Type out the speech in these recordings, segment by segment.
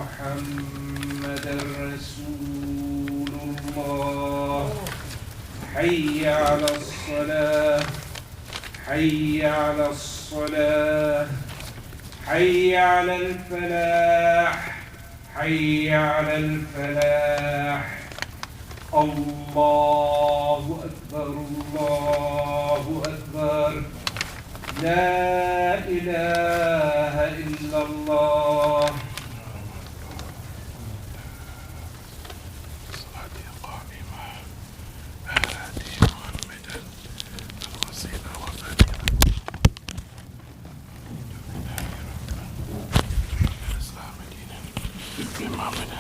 محمدا رسول الله حي على الصلاة حي على الصلاة حي على الفلاح حي على الفلاح الله أكبر الله أكبر لا إله إلا الله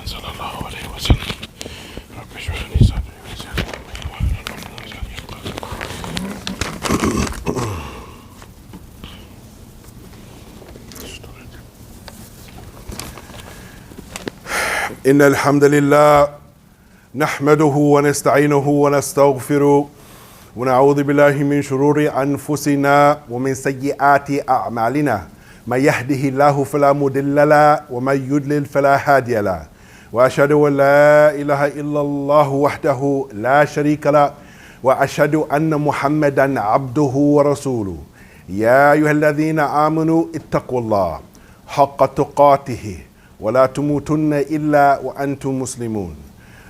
صلى الله عليه وسلم رب اشرح لي صدري ويسر لي امري واحلل عقدة من لساني يفقهوا قولي. إن الحمد لله نحمده ونستعينه ونستغفره ونعوذ بالله من شرور أنفسنا ومن سيئات أعمالنا من يهده الله فلا مضل له ومن يضلل فلا هادي له وأشهد أن لا إله إلا الله وحده لا شريك له وأشهد أن محمدا عبده ورسوله يا أيها الذين آمنوا اتقوا الله حق تقاته ولا تموتن إلا وأنتم مسلمون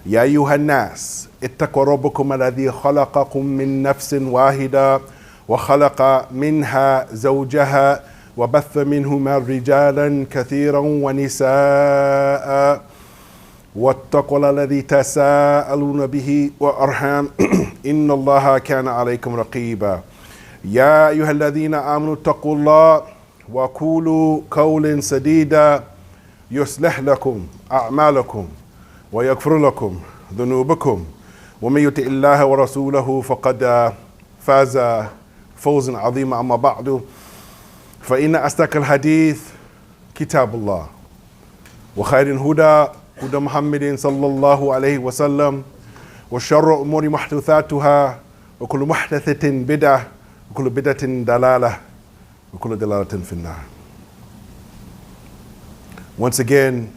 يا أيها الناس اتقوا ربكم الذي خلقكم من نفس واحدة وخلق منها زوجها وبث منهما رجالا كثيرا ونساء واتقوا الله الذي تساءلون به والأرحام إن الله كان عليكم رقيبا يا أيها الذين آمنوا اتقوا الله وقولوا قولا سديدا يصلح لكم أعمالكم ويغفر لكم ذنوبكم ومن يطع الله ورسوله فقد فاز فوزا عظيما. أما بعد فإن أصدق الحديث كتاب الله وخير الهدى هدى محمد صلى الله عليه وسلم وشر الأمور محدثاتها وكل محدثة بدعة وكل بدعة ضلالة وكل ضلالة في النار. Once again,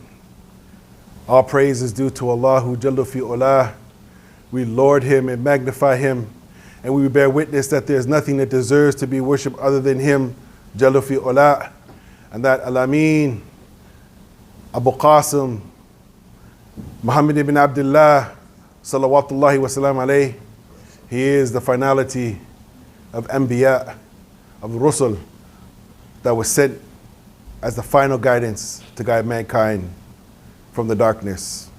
all praise is due to Allah who Jalla fi Olah. We lord Him and magnify Him, and we bear witness that there is nothing that deserves to be worshipped other than Him, Jalla fi Olah, and that Al-Amin, Abu Qasim, Muhammad ibn Abdullah, salawatullahi wa salam alayhi, he is the finality of Anbiya, of Rusul, that was sent as the final guidance to guide mankind from the darkness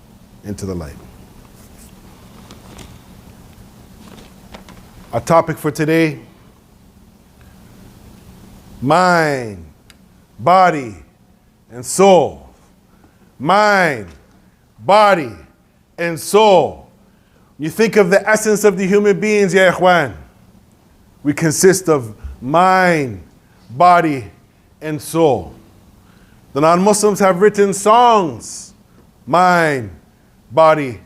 into the light. Our topic for today: mind, body, and soul. Mind, body, and soul. You think of the essence of the human beings, ya ikhwan. We consist of mind, body, and soul. The non-Muslims have written songs, mind, body,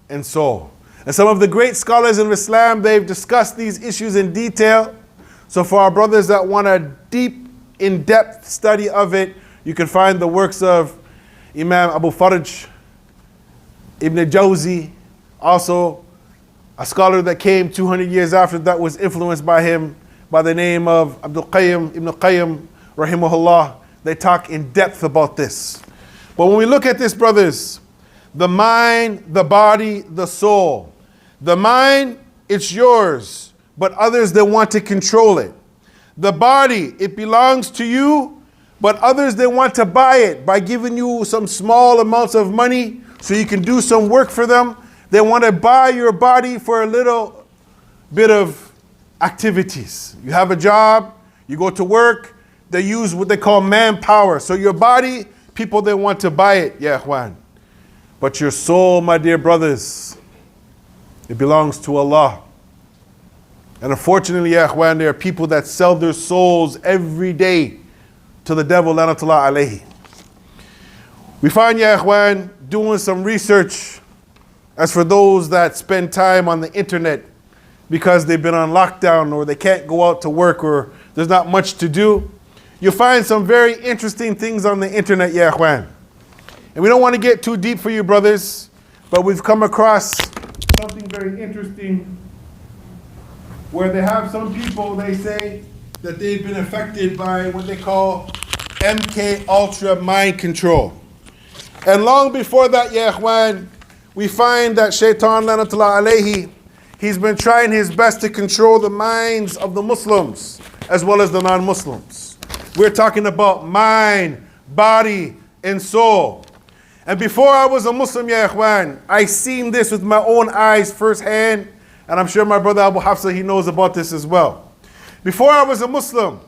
and soul. And some of the great scholars in Islam, they've discussed these issues in detail. So for our brothers that want a deep, in-depth study of it, you can find the works of Imam Abu Farj, Ibn Jawzi, also a scholar that came 200 years after that was influenced by him by the name of Ibn Qayyim, rahimahullah. They talk in depth about this. But when we look at this, brothers, the mind, the body, the soul. The mind, it's yours, but others, they want to control it. The body, it belongs to you, but others, they want to buy it by giving you some small amounts of money so you can do some work for them. They want to buy your body for a little bit of activities. You have a job, you go to work, they use what they call manpower. So your body, people, they want to buy it, ya ikhwan. But your soul, my dear brothers, it belongs to Allah. And unfortunately, ya ikhwan, there are people that sell their souls every day to the devil, lanatullah alayhi. We find, ya ikhwan, doing some research as for those that spend time on the internet because they've been on lockdown or they can't go out to work or there's not much to do. You'll find some very interesting things on the internet, ya ikhwan. And we don't want to get too deep for you, brothers, but we've come across something very interesting where they have some people, they say that they've been affected by what they call MK Ultra mind control. And long before that, ya ikhwan, we find that Shaitan, lanatullah alayhi, he's been trying his best to control the minds of the Muslims as well as the non-Muslims. We're talking about mind, body, and soul. And before I was a Muslim, ya ikhwan, I seen this with my own eyes firsthand, and I'm sure my brother Abu Hafsa, he knows about this as well. Before I was a Muslim,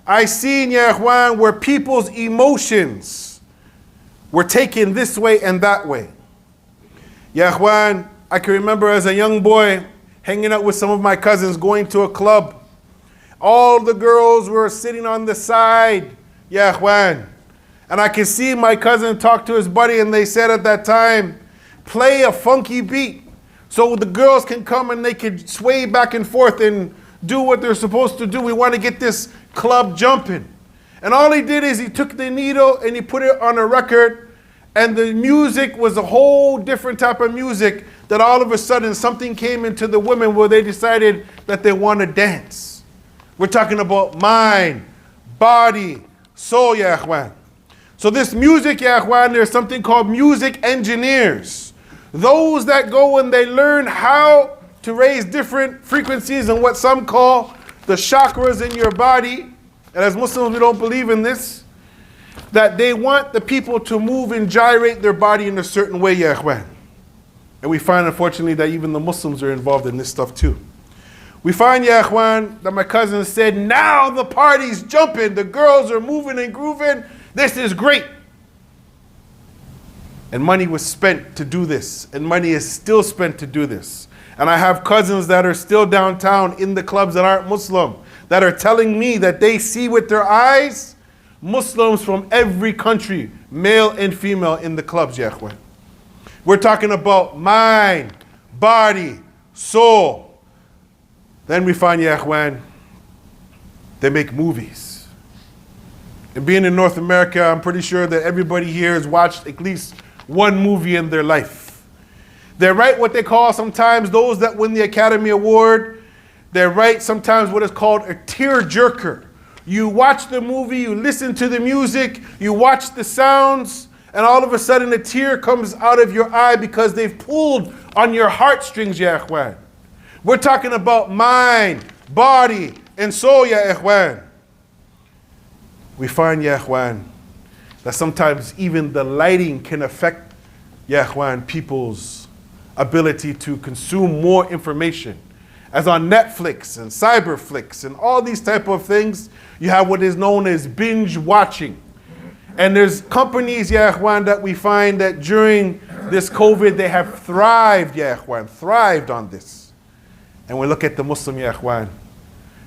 I seen, ya ikhwan, where people's emotions were taken this way and that way. Ya ikhwan, I can remember as a young boy hanging out with some of my cousins, going to a club. All the girls were sitting on the side, ya ikhwan. And I can see my cousin talk to his buddy, and they said at that time, play a funky beat so the girls can come and they can sway back and forth and do what they're supposed to do. We want to get this club jumping. And all he did is he took the needle and he put it on a record, and the music was a whole different type of music that all of a sudden something came into the women where they decided that they want to dance. We're talking about mind, body, soul, ya ikhwan. So this music, ya ikhwan, there's something called music engineers. Those that go and they learn how to raise different frequencies and what some call the chakras in your body. And as Muslims, we don't believe in this. That they want the people to move and gyrate their body in a certain way, ya ikhwan. And we find, unfortunately, that even the Muslims are involved in this stuff too. We find, ya ikhwan, that my cousin said, now the party's jumping, the girls are moving and grooving, this is great. And money was spent to do this, and money is still spent to do this. And I have cousins that are still downtown in the clubs that aren't Muslim, that are telling me that they see with their eyes Muslims from every country, male and female, in the clubs, ya ikhwan. We're talking about mind, body, soul. Then we find, ya ikhwan, they make movies. And being in North America, I'm pretty sure that everybody here has watched at least one movie in their life. They write what they call sometimes, those that win the Academy Award, they write sometimes what is called a tear-jerker. You watch the movie, you listen to the music, you watch the sounds, and all of a sudden a tear comes out of your eye because they've pulled on your heartstrings, ya ikhwan. We're talking about mind, body, and soul, ya ikhwan. We find, ya ikhwan, that sometimes even the lighting can affect, ya ikhwan, people's ability to consume more information. As on Netflix and Cyberflix and all these type of things, you have what is known as binge watching. And there's companies, ya ikhwan, that we find that during this COVID, they have thrived, ya ikhwan, thrived on this. And we look at the Muslim, ya ikhwan.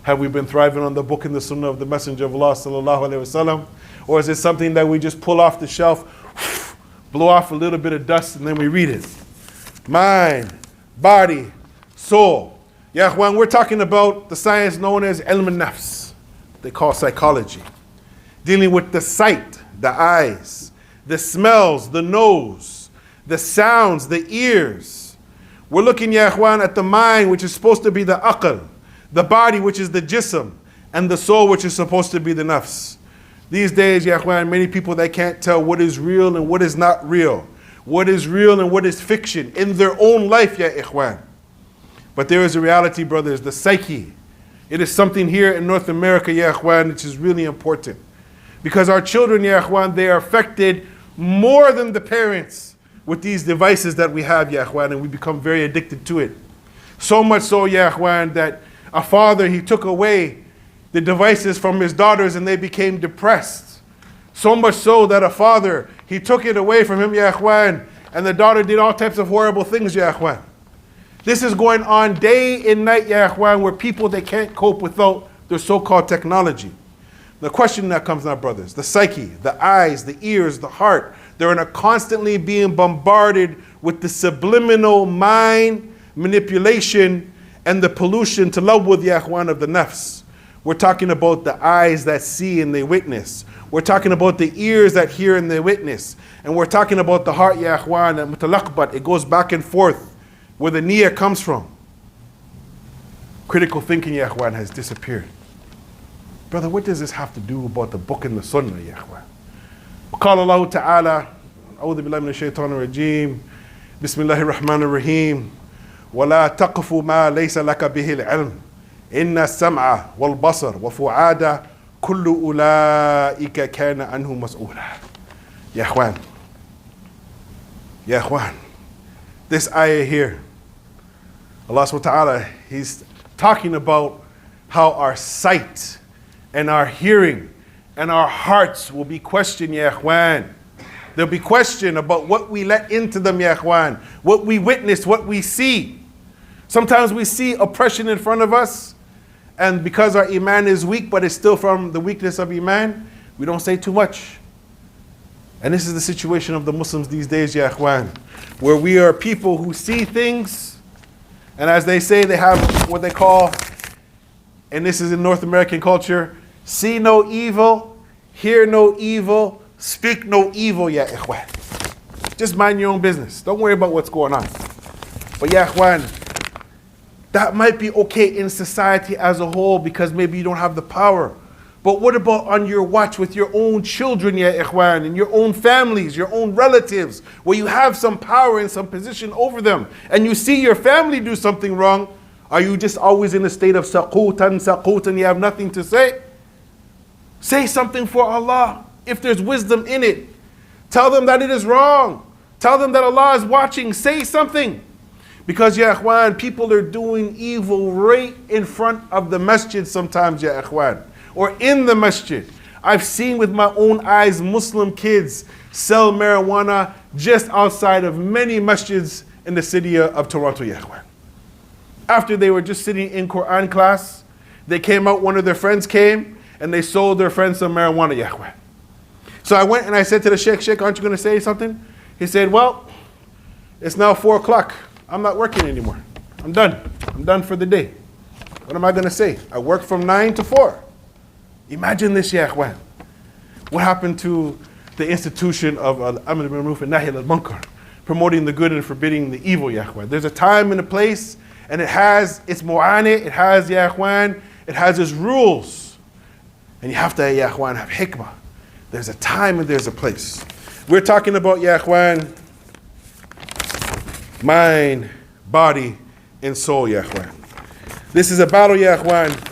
Have we been thriving on the book and the sunnah of the Messenger of Allah, sallallahu alaihi wasallam? Or is it something that we just pull off the shelf, blow off a little bit of dust, and then we read it? Mind, body, soul. Ya ikhwan, we're talking about the science known as Ilm-an-Nafs. They call psychology. Dealing with the sight, the eyes, the smells, the nose, the sounds, the ears. We're looking, ya ikhwan, at the mind, which is supposed to be the aql, the body, which is the jism, and the soul, which is supposed to be the nafs. These days, ya ikhwan, many people, they can't tell what is real and what is not real, what is real and what is fiction in their own life, ya ikhwan. But there is a reality, brothers, the psyche. It is something here in North America, ya ikhwan, which is really important. Because our children, ya ikhwan, they are affected more than the parents with these devices that we have, ya ikhwan, and we become very addicted to it. So much so, ya ikhwan, that a father, he took away the devices from his daughters and they became depressed. So much so that a father, he took it away from him, ya ikhwan, and the daughter did all types of horrible things, ya ikhwan. This is going on day and night, ya ikhwan, where people, they can't cope without their so-called technology. The question that comes now, brothers, the psyche, the eyes, the ears, the heart, they're constantly being bombarded with the subliminal mind manipulation and the pollution to love with, ya ikhwan, of the nafs. We're talking about the eyes that see and they witness. We're talking about the ears that hear and they witness. And we're talking about the heart, ya akhwan, that mutalaqbat. It goes back and forth where the niyyah comes from. Critical thinking, ya akhwan, has disappeared. Brother, what does this have to do about the book and the sunnah, ya akhwan? وقال الله تعالى أعوذ بالله من الشيطان الرجيم بسم الله الرحمن الرحيم ولا تقف ما ليس لك به العلم إن السمع والبصر وفؤاد كل أولئك كان عنه مسؤولا. Ya akhwan, ya akhwan, this ayah here, Allah subhanahu wa ta'ala, He's talking about how our sight and our hearing and our hearts will be questioned, ya akhwan. There'll be question about what we let into them, ya akhwan, what we witness, what we see. Sometimes we see oppression in front of us, and because our iman is weak, but it's still from the weakness of iman, we don't say too much. And this is the situation of the Muslims these days, ya akhwan, where we are people who see things, and as they say, they have what they call, and this is in North American culture, see no evil, hear no evil, speak no evil, ya ikhwan. Just mind your own business. Don't worry about what's going on. But ya ikhwan, that might be okay in society as a whole because maybe you don't have the power. But what about on your watch with your own children, ya ikhwan, and your own families, your own relatives, where you have some power and some position over them, and you see your family do something wrong? Are you just always in a state of saqutan, you have nothing to say? Say something for Allah. If there's wisdom in it, tell them that it is wrong. Tell them that Allah is watching. Say something. Because, ya akhwan, people are doing evil right in front of the masjid sometimes, ya akhwan, or in the masjid. I've seen with my own eyes Muslim kids sell marijuana just outside of many masjids in the city of Toronto, ya akhwan. After they were just sitting in Quran class, they came out, one of their friends came, and they sold their friends some marijuana, ya akhwan. So I went and I said to the sheikh, aren't you going to say something? He said, well, it's now 4 o'clock. I'm not working anymore. I'm done. I'm done for the day. What am I going to say? I work from 9 to 4. Imagine this, ya akhwan. What happened to the institution of Amr bil Ma'ruf and Nahy al Munkar, promoting the good and forbidding the evil, ya akhwan? There's a time and a place, and it has its mu'ani, it has, ya akhwan, it has its rules. And you have to, ya akhwan, have hikmah. There's a time and there's a place. We're talking about, ya akhwan, mind, body, and soul, ya akhwan. This is a battle, ya akhwan.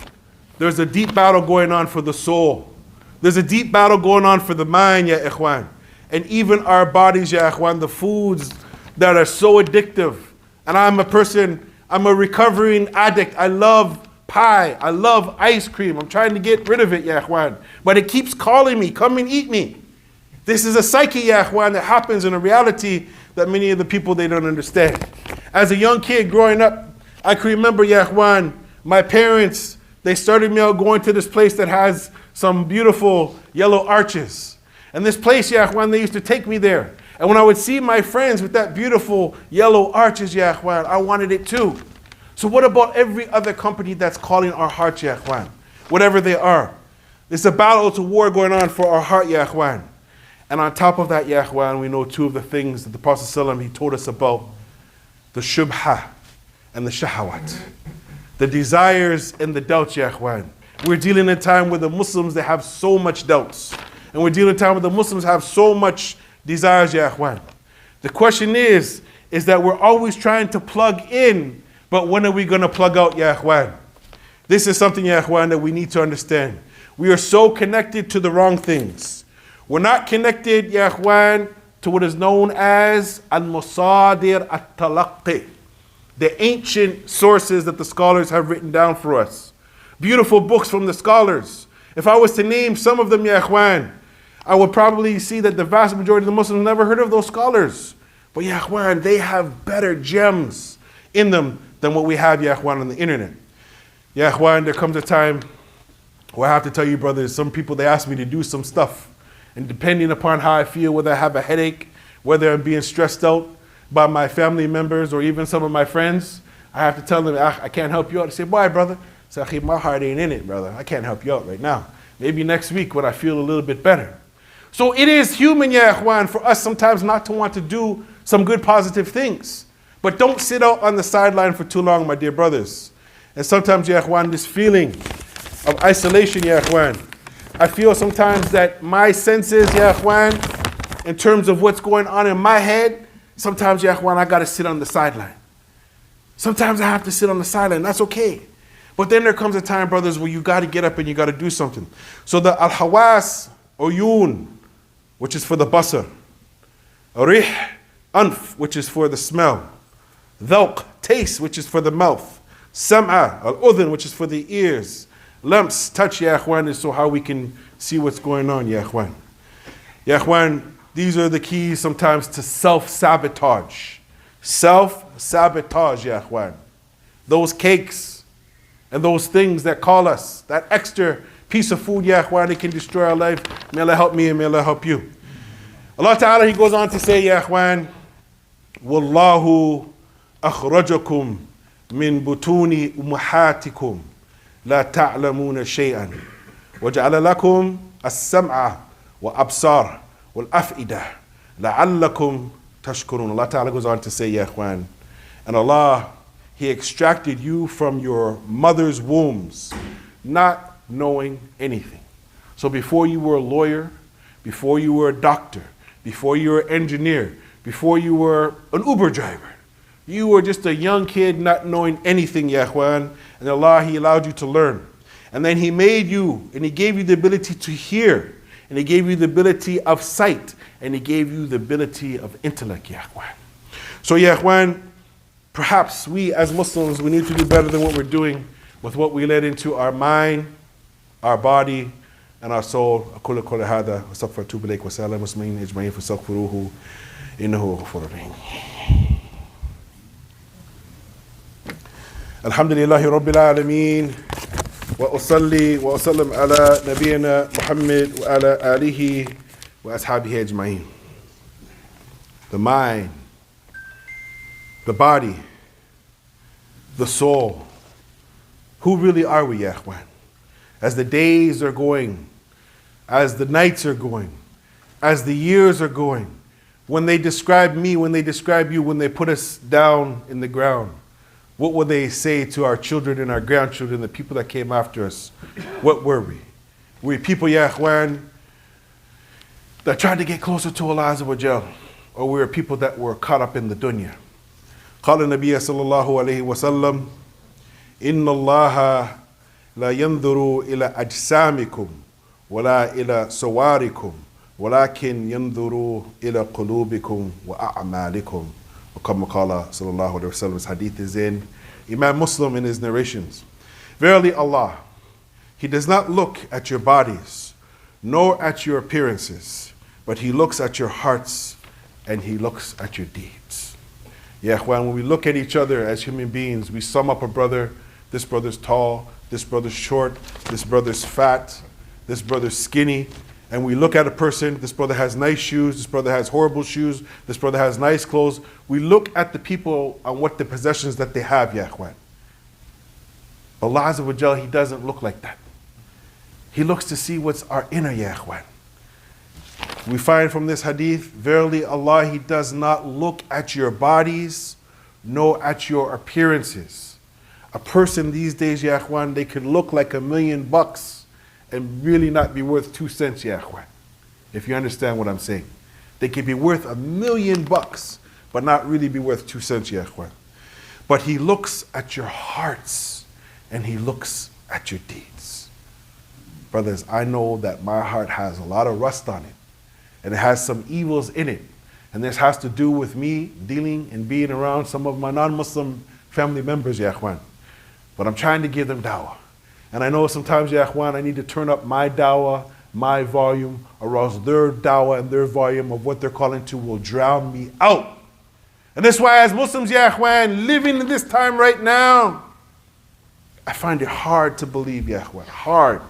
There's a deep battle going on for the soul. There's a deep battle going on for the mind, ya akhwan. And even our bodies, ya akhwan, the foods that are so addictive. And I'm a recovering addict. I love pie. I love ice cream. I'm trying to get rid of it, ya akhwan. But it keeps calling me, come and eat me. This is a psyche, ya akhwan, that happens in a reality that many of the people, they don't understand. As a young kid growing up, I can remember, ya akhwan, my parents, they started me out going to this place that has some beautiful yellow arches. And this place, ya akhwan, they used to take me there. And when I would see my friends with that beautiful yellow arches, ya akhwan, I wanted it too. So what about every other company that's calling our hearts, ya akhwan? Whatever they are. There's a battle, it's a war going on for our heart, ya akhwan. And on top of that, ya akhwan, we know two of the things that the Prophet ﷺ, he told us about: the shubha and the shahawat. The desires and the doubts, ya akhwan. We're dealing in a time where the Muslims, they have so much doubts. And we're dealing in a time where the Muslims have so much desires, ya akhwan. The question is that we're always trying to plug in, but when are we going to plug out, ya akhwan? This is something, ya akhwan, that we need to understand. We are so connected to the wrong things. We're not connected, ya akhwan, to what is known as al-musadir at-talaqqi, the ancient sources that the scholars have written down for us. Beautiful books from the scholars. If I was to name some of them, ya akhwan, I would probably see that the vast majority of the Muslims never heard of those scholars. But ya akhwan, they have better gems in them than what we have, ya akhwan, on the internet. Ya akhwan, there comes a time where I have to tell you, brothers, some people, they ask me to do some stuff. And depending upon how I feel, whether I have a headache, whether I'm being stressed out by my family members or even some of my friends, I have to tell them, I can't help you out. I say, why, brother? So, Khateeb, my heart ain't in it, brother. I can't help you out right now. Maybe next week when I feel a little bit better. So it is human, ya ikhwan, for us sometimes not to want to do some good positive things. But don't sit out on the sideline for too long, my dear brothers. And sometimes, ya ikhwan, this feeling of isolation, ya ikhwan, I feel sometimes that my senses, ya ikhwan, in terms of what's going on in my head, sometimes, ya ikhwan, I got to sit on the sideline. Sometimes I have to sit on the sideline. That's okay. But then there comes a time, brothers, where you got to get up and you got to do something. So the al-hawas, uyun, which is for the basar, rih, anf, which is for the smell, dhawq, taste, which is for the mouth, sam'a, al-udhun, which is for the ears, lamps, touch, ya ikhwan, is so how we can see what's going on, ya ikhwan. Ya ikhwan, these are the keys sometimes to self-sabotage. Self-sabotage, ya ikhwan. Those cakes and those things that call us, that extra piece of food, ya ikhwan, it can destroy our life. May Allah help me and may Allah help you. Allah Ta'ala, He goes on to say, ya ikhwan, Wallahu akhrajakum min butuni ummahatikum la ta'lamuna shay'an waja'ala lakum as-sam'a wa absar wal af'idah la'allakum tashkurun. Allah Ta'ala goes on to say, ya ikhwan, and Allah, He extracted you from your mother's wombs, not knowing anything. So before you were a lawyer, before you were a doctor, before you were an engineer, before you were an Uber driver, you were just a young kid not knowing anything, ya ikhwan, and Allah, He allowed you to learn. And then He made you, and He gave you the ability to hear, and He gave you the ability of sight, and He gave you the ability of intellect, ya ikhwan. So, ya ikhwan, perhaps we as Muslims, we need to do better than what we're doing with what we let into our mind, our body, and our soul. أقول قولي هذا وأستغفر وأتوب إليك وسائر المسلمين أجمعين فاستغفروه إنه غفور رحيم. الحمد لله رب العالمين وأصلي وأسلم على نبينا محمد وعلى آله وأصحابه أجمعين. The mind, the body, the soul. Who really are we, ya ikhwan? As the days are going, as the nights are going, as the years are going, when they describe me, when they describe you, when they put us down in the ground, what will they say to our children and our grandchildren, the people that came after us? What were we? Were we people, ya ikhwan, that tried to get closer to Allah Azza wa Jal? Or we were people that were caught up in the dunya? قال النبي صلى الله عليه وسلم إن الله لا ينظر إلى أجسامكم ولا إلى صوركم ولكن ينظر إلى قلوبكم وأعمالكم. وكما قال صلى الله عليه وسلم, this hadith is in Imam Muslim in his narrations. Verily Allah, He does not look at your bodies nor at your appearances, but He looks at your hearts and He looks at your deeds. Yeah, when we look at each other as human beings, we sum up a brother. This brother's tall, this brother's short, this brother's fat, this brother's skinny. And we look at a person, this brother has nice shoes, this brother has horrible shoes, this brother has nice clothes. We look at the people on what the possessions that they have, ya ikhwan. Allah Azza wa Jal, He doesn't look like that. He looks to see what's our inner, ya ikhwan. We find from this hadith, verily Allah, He does not look at your bodies, nor at your appearances. A person these days, ya ikhwan, they could look like $1 million and really not be worth 2 cents, ya ikhwan. If you understand what I'm saying. They could be worth $1 million, but not really be worth 2 cents, ya ikhwan. But He looks at your hearts, and He looks at your deeds. Brothers, I know that my heart has a lot of rust on it, and it has some evils in it. And this has to do with me dealing and being around some of my non-Muslim family members, ya ikhwan. But I'm trying to give them dawah. And I know sometimes, ya ikhwan, I need to turn up my dawah, my volume, or else their dawah and their volume of what they're calling to will drown me out. And that's why as Muslims, ya ikhwan, living in this time right now, I find it hard to believe, ya ikhwan, hard,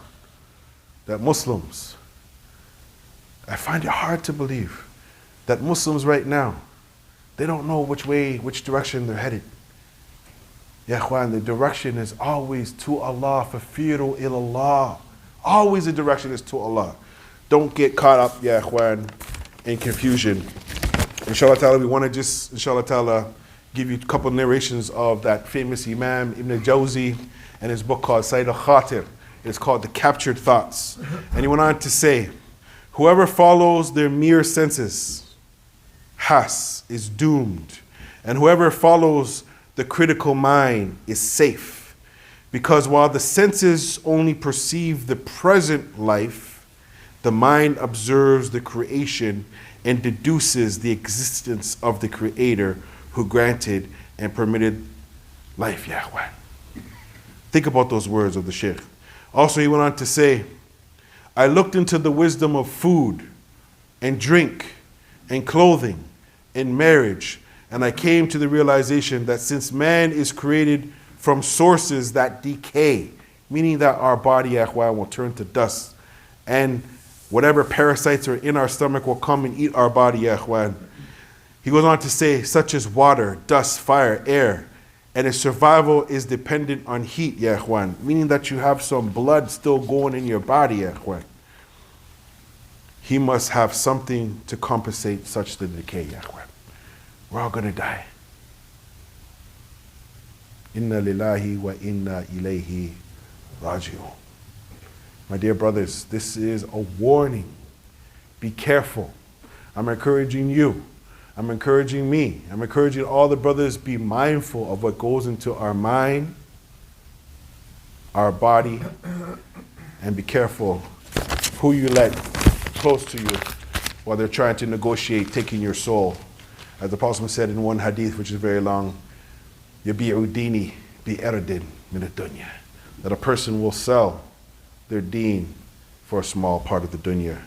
that Muslims, I find it hard to believe that Muslims right now, they don't know which way, which direction they're headed. Ya ikhwan, the direction is always to Allah. Fafiru ilallah. Always the direction is to Allah. Don't get caught up, ya ikhwan, in confusion. Inshallah ta'ala, we want to just, inshallah ta'ala, give you a couple narrations of that famous Imam Ibn Jawzi and his book called Sayyid al-Khatir. It's called The Captured Thoughts. And he went on to say, whoever follows their mere senses, is doomed. And whoever follows the critical mind is safe. Because while the senses only perceive the present life, the mind observes the creation and deduces the existence of the Creator who granted and permitted life. Yahweh. Think about those words of the Shaykh. Also, he went on to say, I looked into the wisdom of food and drink and clothing and marriage, and I came to the realization that since man is created from sources that decay, meaning that our body, Yahweh, will turn to dust, and whatever parasites are in our stomach will come and eat our body, Yahweh. He goes on to say, such as water, dust, fire, air, and its survival is dependent on heat, Ya Ikhwan, meaning that you have some blood still going in your body, Ya Ikhwan. He must have something to compensate such the decay, Ya Ikhwan. We're all going to die. Inna lillahi wa inna ilayhi raji'un. My dear brothers, this is a warning. Be careful. I'm encouraging you. I'm encouraging me. I'm encouraging all the brothers, be mindful of what goes into our mind, our body, and be careful who you let close to you while they're trying to negotiate taking your soul. As the Prophet said in one hadith, which is very long, يَبِيعُ دِينِي بِأَرْدٍ مِنَ الدُّنْيَا, that a person will sell their deen for a small part of the dunya.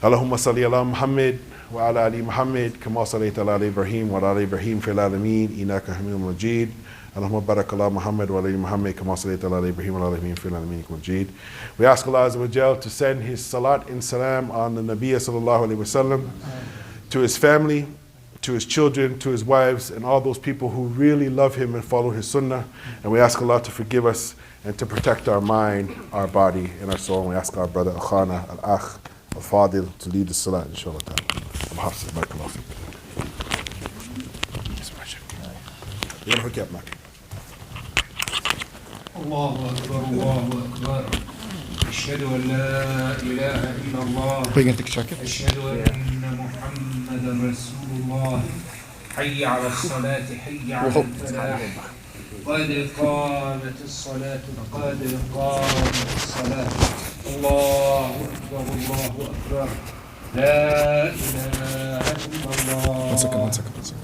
Allahumma salli ala Muhammad wa ala ali Muhammad kama sallaita ala Ibrahim wa ala Ibrahim fil alamin innaka Hamidum Majid. Allahumma barik ala Muhammad wa ala ali Muhammad kama sallaita ala Ibrahim wa ala Ibrahim fil alamin innaka Majid. We ask Allah Azza wa Jal to send His salat and salam on the Nabi sallallahu alaihi wasallam, to his family, to his children, to his wives, and all those people who really love him and follow his sunnah. And we ask Allah to forgive us and to protect our mind, our body, and our soul. And we ask our brother Akhana, Al-Akh, Al-Fadil to lead the salat, inshallah ta'ala. Allahu Akbar, Allahu Akbar. Ashhadu an la ilaha illallah. Ashhadu anna Muhammadan Rasulullah. Hayya ala salati, hayya ala falah. قد قامت الصلاة قد قامت الصلاة الله أكبر الله أكبر لا إله إلا الله. One second.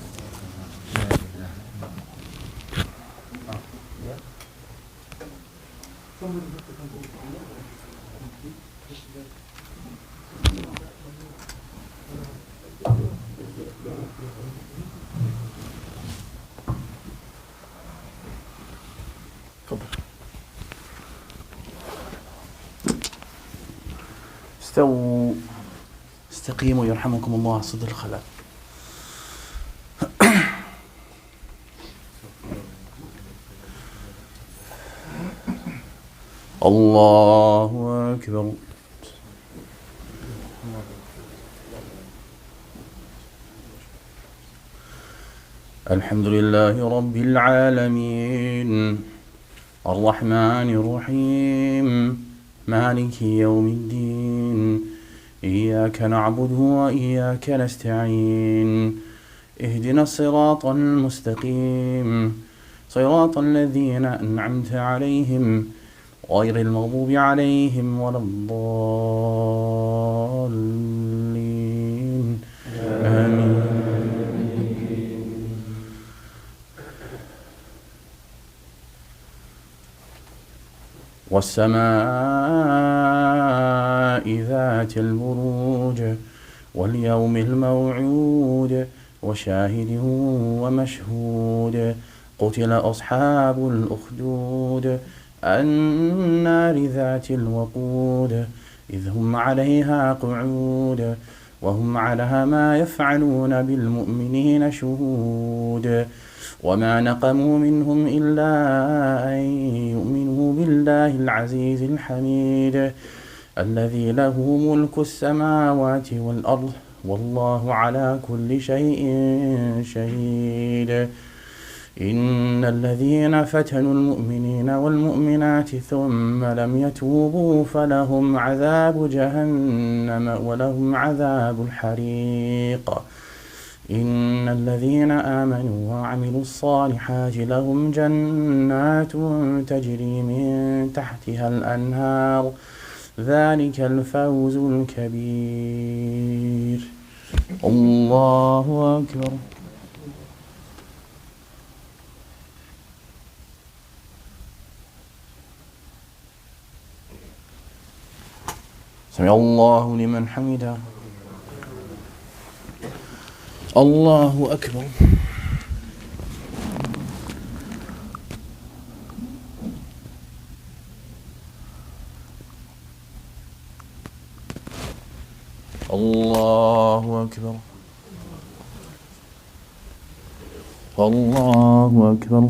استووا استقيموا يرحمكم الله. صدر الخلاء. الله أكبر. الحمد لله رب العالمين الرحمن الرحيم مالك يوم الدين إياك نعبد وإياك نستعين اهدنا الصراط المستقيم صراط الذين أنعمت عليهم غير المغضوب عليهم ولا الضالين آمين. والسماء ذات البروج واليوم الموعود وشاهد ومشهود قتل أصحاب الأخدود النار ذات الوقود إذ هم عليها قعود وهم على ما يفعلون بالمؤمنين شهود وما نقموا منهم إلا أن يؤمنوا بالله العزيز الحميد الذي له ملك السماوات والأرض والله على كل شيء شهيد إن الذين فتنوا المؤمنين والمؤمنات ثم لم يتوبوا فلهم عذاب جهنم ولهم عذاب الحريق إن الذين آمنوا وعملوا الصالحات لهم جنات تجري من تحتها الأنهار ذلك الفوز الكبير. الله أكبر. سمع الله لمن حمده. الله أكبر. الله أكبر. الله أكبر.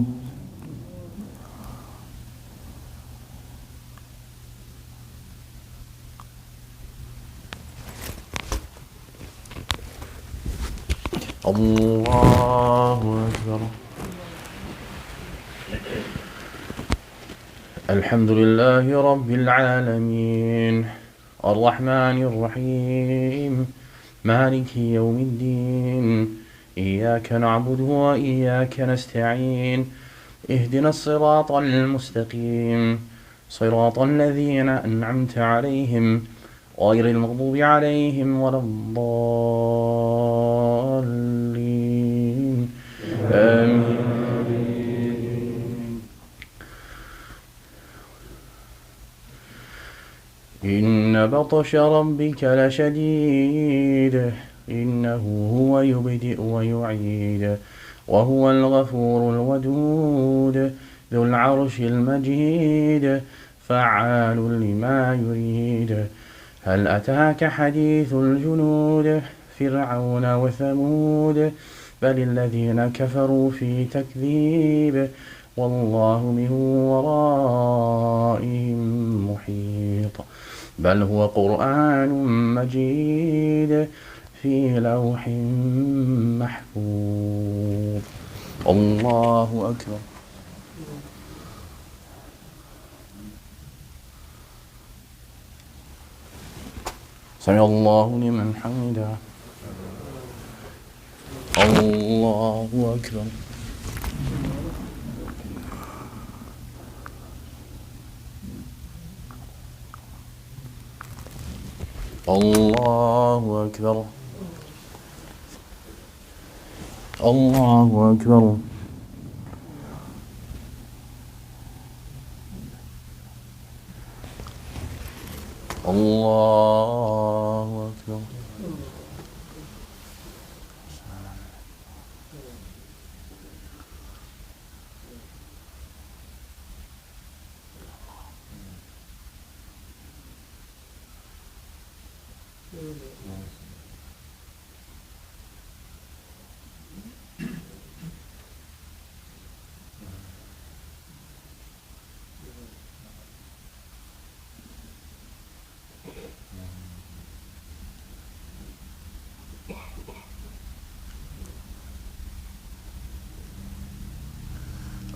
الله أكبر. الحمد لله رب العالمين الرحمن الرحيم مالك يوم الدين إياك نعبد وإياك نستعين اهدنا الصراط المستقيم صراط الذين أنعمت عليهم غير المغضوب عليهم ولا الضالين آمين. إن بطش ربك لشديد إنه هو يبدئ ويعيد وهو الغفور الودود ذو العرش المجيد فعال لما يريد هل أتاك حديث الجنود فرعون وثمود بل الذين كفروا في تكذيب والله من ورائهم محيط بل هو قرآن مجيد في لوح محفوظ. الله أكبر. سمع الله لمن حمده. الله أكبر. الله أكبر. الله أكبر. الله أكبر.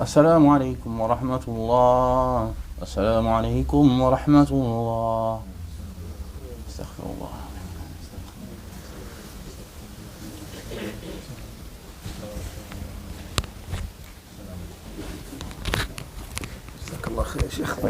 السلام عليكم ورحمة الله. السلام عليكم ورحمة الله. استغفر الله. جزاك الله خير يا شيخ.